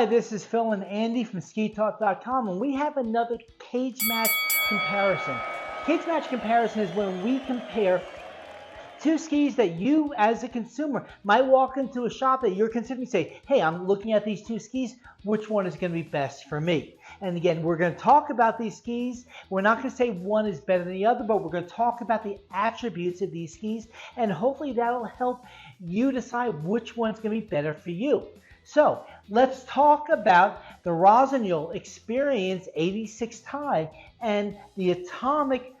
Hi, this is Phil and Andy from SkiTalk.com, and we have another cage match comparison. Cage match comparison is when we compare two skis that you, as a consumer, might walk into a shop that you're considering, say, hey, I'm looking at these two skis, which one is going to be best for me? And again, we're going to talk about these skis. We're not going to say one is better than the other, but we're going to talk about the attributes of these skis, and hopefully that'll help you decide which one's going to be better for you. So let's talk about the Rossignol Experience 86 tie and the Atomic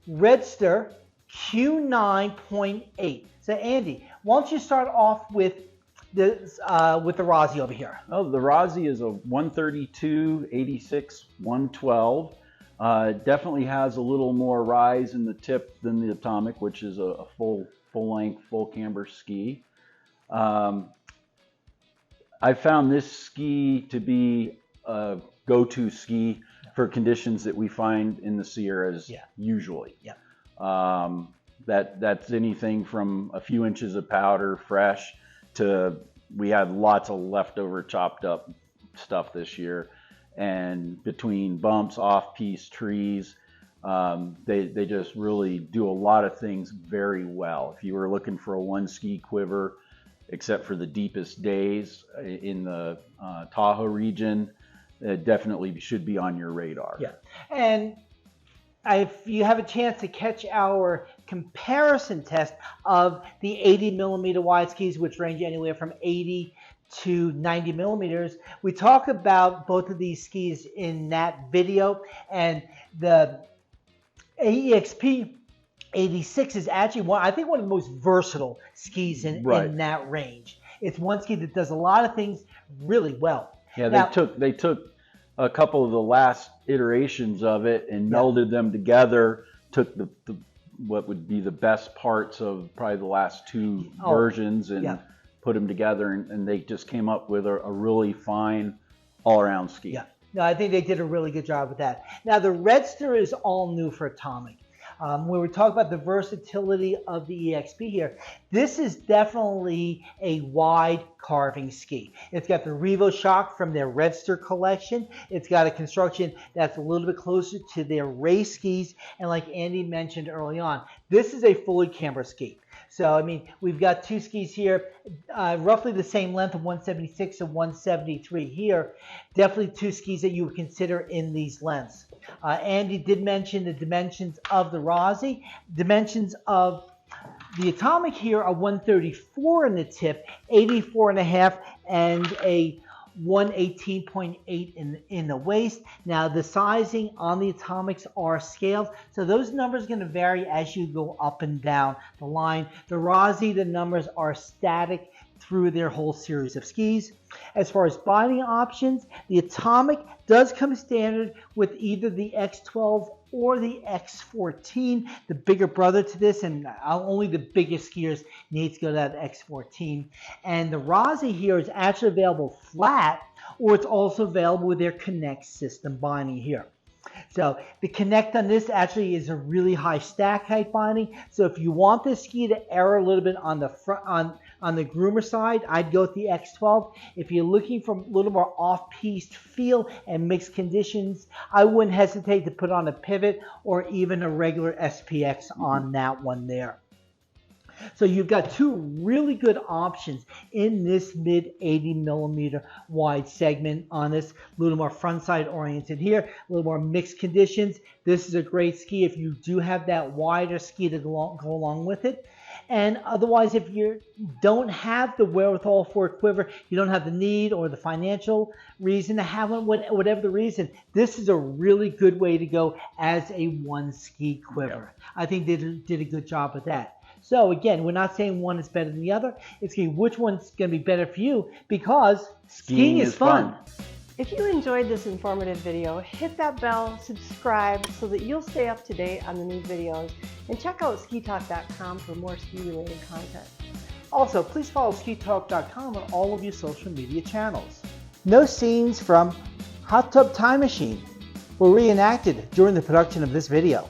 Redster Q9.8. So Andy, why don't you start off with the Rossi over here? Oh, the Rossi is a 132, 86, 112. Definitely has a little more rise in the tip than the Atomic, which is a full length, full camber ski. I found this ski to be a go-to ski for conditions that we find in the Sierras usually. That's anything from a few inches of powder fresh to we had lots of leftover chopped up stuff this year, and between bumps, off-piste trees, they just really do a lot of things very well. If you were looking for a one ski quiver, except for the deepest days in the Tahoe region, it definitely should be on your radar. Yeah, and if you have a chance to catch our comparison test of the 80 millimeter wide skis, which range anywhere from 80 to 90 millimeters, we talk about both of these skis in that video, and the AEXP 86 is actually one of the most versatile skis in that range. It's one ski that does a lot of things really well. Yeah, they took a couple of the last iterations of it and melded them together, took the what would be the best parts of probably the last two versions and put them together, and they just came up with a really fine all-around ski. Yeah, no, I think they did a really good job with that. Now the Redster is all new for Atomic. When we talk about the versatility of the EXP here, this is definitely a wide carving ski. It's got the Revo shock from their Redster collection. It's got a construction that's a little bit closer to their race skis. And like Andy mentioned early on, this is a fully camber ski. So, I mean, we've got two skis here, roughly the same length of 176 and 173 here. Definitely two skis that you would consider in these lengths. Andy did mention the dimensions of the Rossi. Dimensions of the Atomic here are 134 in the tip, 84.5, and a 118.8 in the waist. Now the sizing on the Atomics are scaled, so those numbers are going to vary as you go up and down the line. The Rossi, the numbers are static through their whole series of skis. As far as binding options, the Atomic does come standard with either the X12 or the X14, the bigger brother to this, and only the biggest skiers need to go to that X14. And the Rossi here is actually available flat, or it's also available with their Connect system binding here. So the Connect on this actually is a really high stack height binding. So if you want this ski to err a little bit on the front, on the groomer side, I'd go with the X12. If you're looking for a little more off-piste feel and mixed conditions, I wouldn't hesitate to put on a pivot or even a regular SPX on that one there. So you've got two really good options in this mid 80 millimeter wide segment on this, a little more front side oriented here, a little more mixed conditions. This is a great ski if you do have that wider ski to go along with it. And otherwise, if you don't have the wherewithal for a quiver, you don't have the need or the financial reason to have one, whatever the reason, this is a really good way to go as a one ski quiver. I think they did a good job with that. So again, we're not saying one is better than the other. It's going to be which one's going to be better for you, because skiing is fun. If you enjoyed this informative video, hit that bell, subscribe so that you'll stay up to date on the new videos, and check out SkiTalk.com for more ski-related content. Also, please follow SkiTalk.com on all of your social media channels. No scenes from Hot Tub Time Machine were reenacted during the production of this video.